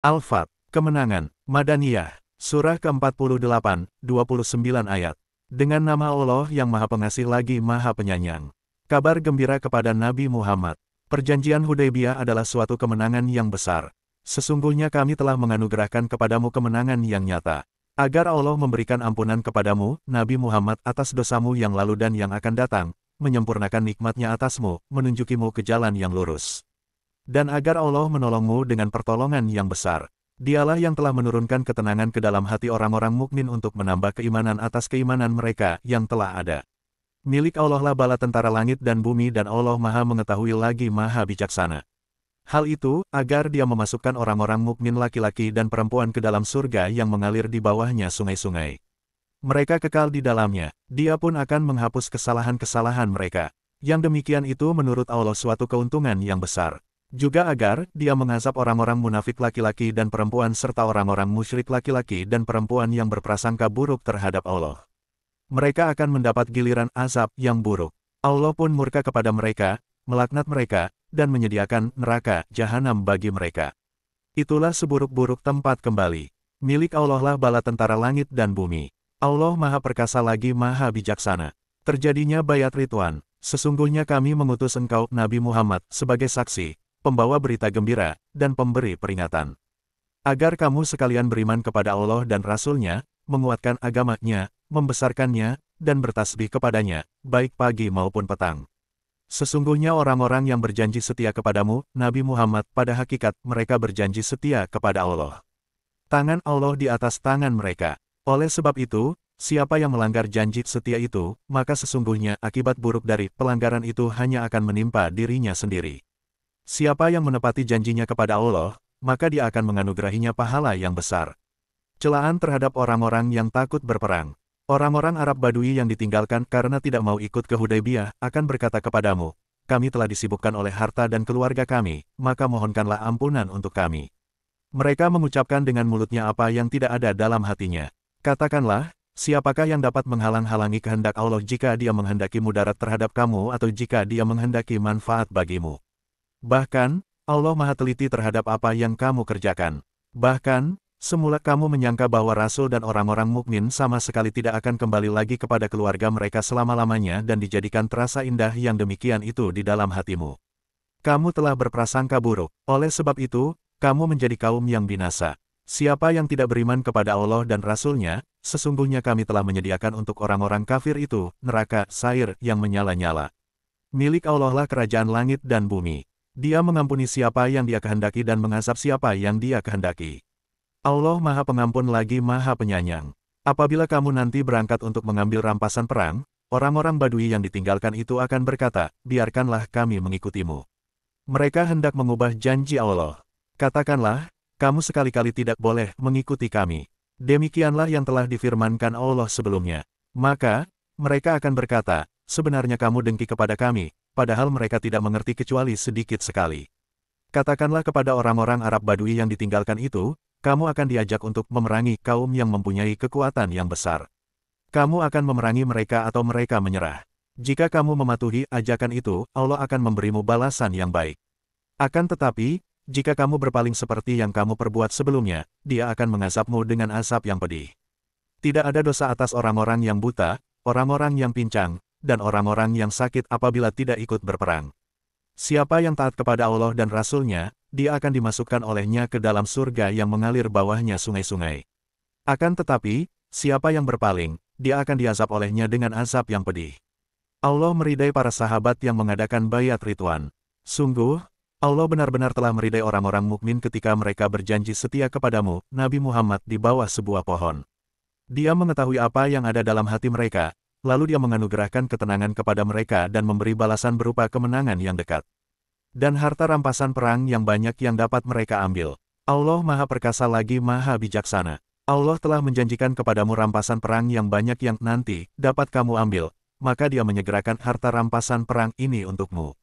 Al-Fat, Kemenangan, Madaniyah, Surah ke-48, 29 ayat. Dengan nama Allah yang Maha Pengasih lagi Maha Penyayang. Kabar gembira kepada Nabi Muhammad. Perjanjian Hudaybiyah adalah suatu kemenangan yang besar. Sesungguhnya kami telah menganugerahkan kepadamu kemenangan yang nyata. Agar Allah memberikan ampunan kepadamu, Nabi Muhammad atas dosamu yang lalu dan yang akan datang, menyempurnakan nikmatnya atasmu, menunjukimu ke jalan yang lurus. Dan agar Allah menolongmu dengan pertolongan yang besar. Dialah yang telah menurunkan ketenangan ke dalam hati orang-orang mukmin untuk menambah keimanan atas keimanan mereka yang telah ada. Milik Allah lah bala tentara langit dan bumi dan Allah Maha mengetahui lagi Maha bijaksana. Hal itu, agar Dia memasukkan orang-orang mukmin laki-laki dan perempuan ke dalam surga yang mengalir di bawahnya sungai-sungai. Mereka kekal di dalamnya, Dia pun akan menghapus kesalahan-kesalahan mereka. Yang demikian itu menurut Allah suatu keuntungan yang besar. Juga agar Dia mengazab orang-orang munafik laki-laki dan perempuan serta orang-orang musyrik laki-laki dan perempuan yang berprasangka buruk terhadap Allah. Mereka akan mendapat giliran azab yang buruk. Allah pun murka kepada mereka, melaknat mereka, dan menyediakan neraka jahanam bagi mereka. Itulah seburuk-buruk tempat kembali. Milik Allah lah bala tentara langit dan bumi. Allah Maha Perkasa lagi Maha Bijaksana. Terjadinya Bayat Ridwan. Sesungguhnya kami mengutus engkau, Nabi Muhammad, sebagai saksi, pembawa berita gembira, dan pemberi peringatan. Agar kamu sekalian beriman kepada Allah dan Rasul-Nya, menguatkan agamanya, membesarkannya, dan bertasbih kepadanya, baik pagi maupun petang. Sesungguhnya orang-orang yang berjanji setia kepadamu, Nabi Muhammad, pada hakikat mereka berjanji setia kepada Allah. Tangan Allah di atas tangan mereka. Oleh sebab itu, siapa yang melanggar janji setia itu, maka sesungguhnya akibat buruk dari pelanggaran itu hanya akan menimpa dirinya sendiri. Siapa yang menepati janjinya kepada Allah, maka Dia akan menganugerahinya pahala yang besar. Celaan terhadap orang-orang yang takut berperang. Orang-orang Arab Badui yang ditinggalkan karena tidak mau ikut ke Hudaybiyah akan berkata kepadamu, kami telah disibukkan oleh harta dan keluarga kami, maka mohonkanlah ampunan untuk kami. Mereka mengucapkan dengan mulutnya apa yang tidak ada dalam hatinya. Katakanlah, siapakah yang dapat menghalang-halangi kehendak Allah jika Dia menghendaki mudarat terhadap kamu atau jika Dia menghendaki manfaat bagimu? Bahkan, Allah Maha teliti terhadap apa yang kamu kerjakan. Bahkan, semula kamu menyangka bahwa Rasul dan orang-orang mukmin sama sekali tidak akan kembali lagi kepada keluarga mereka selama-lamanya dan dijadikan terasa indah yang demikian itu di dalam hatimu. Kamu telah berprasangka buruk, oleh sebab itu, kamu menjadi kaum yang binasa. Siapa yang tidak beriman kepada Allah dan Rasul-Nya, sesungguhnya kami telah menyediakan untuk orang-orang kafir itu, neraka, sair, yang menyala-nyala. Milik Allah lah kerajaan langit dan bumi. Dia mengampuni siapa yang Dia kehendaki dan mengazab siapa yang Dia kehendaki. Allah Maha Pengampun lagi Maha Penyayang. Apabila kamu nanti berangkat untuk mengambil rampasan perang, orang-orang Badui yang ditinggalkan itu akan berkata, biarkanlah kami mengikutimu. Mereka hendak mengubah janji Allah. Katakanlah, kamu sekali-kali tidak boleh mengikuti kami. Demikianlah yang telah difirmankan Allah sebelumnya. Maka, mereka akan berkata, sebenarnya kamu dengki kepada kami, padahal mereka tidak mengerti kecuali sedikit sekali. Katakanlah kepada orang-orang Arab Badui yang ditinggalkan itu, kamu akan diajak untuk memerangi kaum yang mempunyai kekuatan yang besar. Kamu akan memerangi mereka atau mereka menyerah. Jika kamu mematuhi ajakan itu, Allah akan memberimu balasan yang baik. Akan tetapi, jika kamu berpaling seperti yang kamu perbuat sebelumnya, Dia akan mengazabmu dengan azab yang pedih. Tidak ada dosa atas orang-orang yang buta, orang-orang yang pincang, dan orang-orang yang sakit apabila tidak ikut berperang. Siapa yang taat kepada Allah dan Rasul-Nya, dia akan dimasukkan olehnya ke dalam surga yang mengalir bawahnya sungai-sungai. Akan tetapi, siapa yang berpaling, dia akan diazab olehnya dengan azab yang pedih. Allah meridai para sahabat yang mengadakan Bayat Ridwan. Sungguh, Allah benar-benar telah meridai orang-orang mukmin ketika mereka berjanji setia kepadamu, Nabi Muhammad, di bawah sebuah pohon. Dia mengetahui apa yang ada dalam hati mereka, lalu Dia menganugerahkan ketenangan kepada mereka dan memberi balasan berupa kemenangan yang dekat. Dan harta rampasan perang yang banyak yang dapat mereka ambil. Allah Maha Perkasa lagi Maha Bijaksana. Allah telah menjanjikan kepadamu rampasan perang yang banyak yang nanti dapat kamu ambil, maka Dia menyegerakan harta rampasan perang ini untukmu.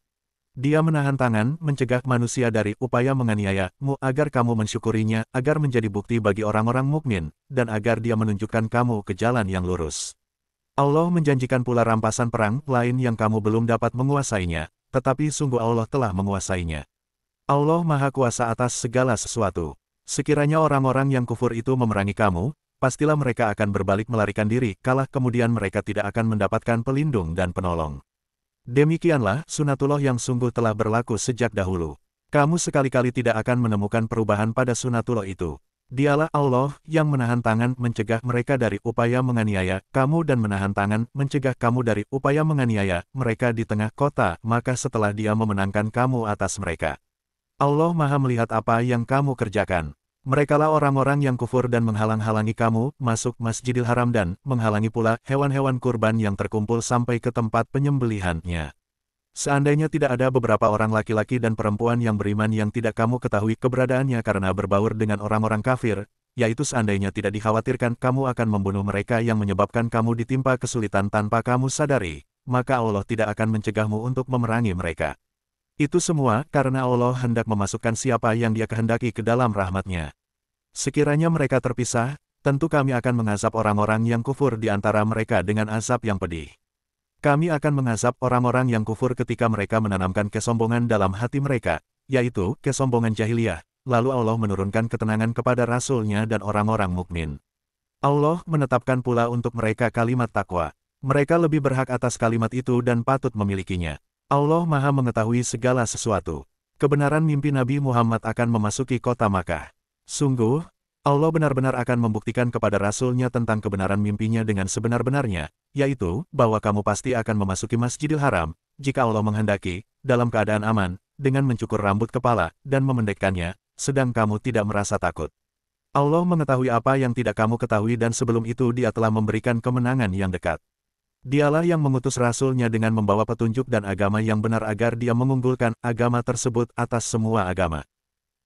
Dia menahan tangan, mencegah manusia dari upaya menganiaya-mu agar kamu mensyukurinya, agar menjadi bukti bagi orang-orang mukmin, dan agar Dia menunjukkan kamu ke jalan yang lurus. Allah menjanjikan pula rampasan perang lain yang kamu belum dapat menguasainya, tetapi sungguh Allah telah menguasainya. Allah Maha Kuasa atas segala sesuatu. Sekiranya orang-orang yang kufur itu memerangi kamu, pastilah mereka akan berbalik melarikan diri, kalah kemudian mereka tidak akan mendapatkan pelindung dan penolong. Demikianlah sunatullah yang sungguh telah berlaku sejak dahulu. Kamu sekali-kali tidak akan menemukan perubahan pada sunatullah itu. Dialah Allah yang menahan tangan mencegah mereka dari upaya menganiaya kamu dan menahan tangan mencegah kamu dari upaya menganiaya mereka di tengah kota, maka setelah Dia memenangkan kamu atas mereka. Allah Maha melihat apa yang kamu kerjakan. Merekalah orang-orang yang kufur dan menghalang-halangi kamu masuk Masjidil Haram dan menghalangi pula hewan-hewan kurban yang terkumpul sampai ke tempat penyembelihannya. Seandainya tidak ada beberapa orang laki-laki dan perempuan yang beriman yang tidak kamu ketahui keberadaannya karena berbaur dengan orang-orang kafir, yaitu seandainya tidak dikhawatirkan kamu akan membunuh mereka yang menyebabkan kamu ditimpa kesulitan tanpa kamu sadari, maka Allah tidak akan mencegahmu untuk memerangi mereka. Itu semua karena Allah hendak memasukkan siapa yang Dia kehendaki ke dalam rahmat-Nya. Sekiranya mereka terpisah, tentu kami akan mengazab orang-orang yang kufur di antara mereka dengan azab yang pedih. Kami akan mengazab orang-orang yang kufur ketika mereka menanamkan kesombongan dalam hati mereka, yaitu kesombongan jahiliyah, lalu Allah menurunkan ketenangan kepada Rasul-Nya dan orang-orang mukmin. Allah menetapkan pula untuk mereka kalimat takwa. Mereka lebih berhak atas kalimat itu dan patut memilikinya. Allah Maha mengetahui segala sesuatu. Kebenaran mimpi Nabi Muhammad akan memasuki kota Makkah. Sungguh, Allah benar-benar akan membuktikan kepada Rasul-Nya tentang kebenaran mimpinya dengan sebenar-benarnya, yaitu, bahwa kamu pasti akan memasuki Masjidil Haram, jika Allah menghendaki, dalam keadaan aman, dengan mencukur rambut kepala, dan memendekkannya, sedang kamu tidak merasa takut. Allah mengetahui apa yang tidak kamu ketahui dan sebelum itu Dia telah memberikan kemenangan yang dekat. Dialah yang mengutus Rasul-Nya dengan membawa petunjuk dan agama yang benar agar Dia mengunggulkan agama tersebut atas semua agama.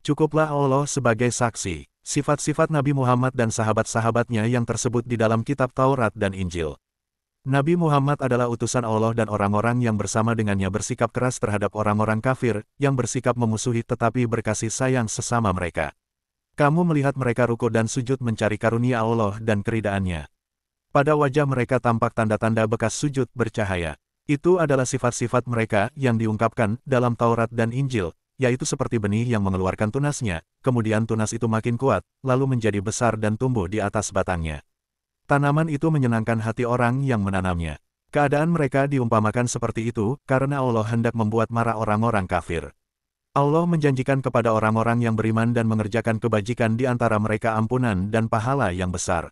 Cukuplah Allah sebagai saksi, sifat-sifat Nabi Muhammad dan sahabat-sahabatnya yang tersebut di dalam kitab Taurat dan Injil. Nabi Muhammad adalah utusan Allah dan orang-orang yang bersama dengannya bersikap keras terhadap orang-orang kafir, yang bersikap memusuhi tetapi berkasih sayang sesama mereka. Kamu melihat mereka ruku dan sujud mencari karunia Allah dan keridaan-Nya. Pada wajah mereka tampak tanda-tanda bekas sujud bercahaya. Itu adalah sifat-sifat mereka yang diungkapkan dalam Taurat dan Injil, yaitu seperti benih yang mengeluarkan tunasnya, kemudian tunas itu makin kuat, lalu menjadi besar dan tumbuh di atas batangnya. Tanaman itu menyenangkan hati orang yang menanamnya. Keadaan mereka diumpamakan seperti itu, karena Allah hendak membuat marah orang-orang kafir. Allah menjanjikan kepada orang-orang yang beriman dan mengerjakan kebajikan di antara mereka ampunan dan pahala yang besar.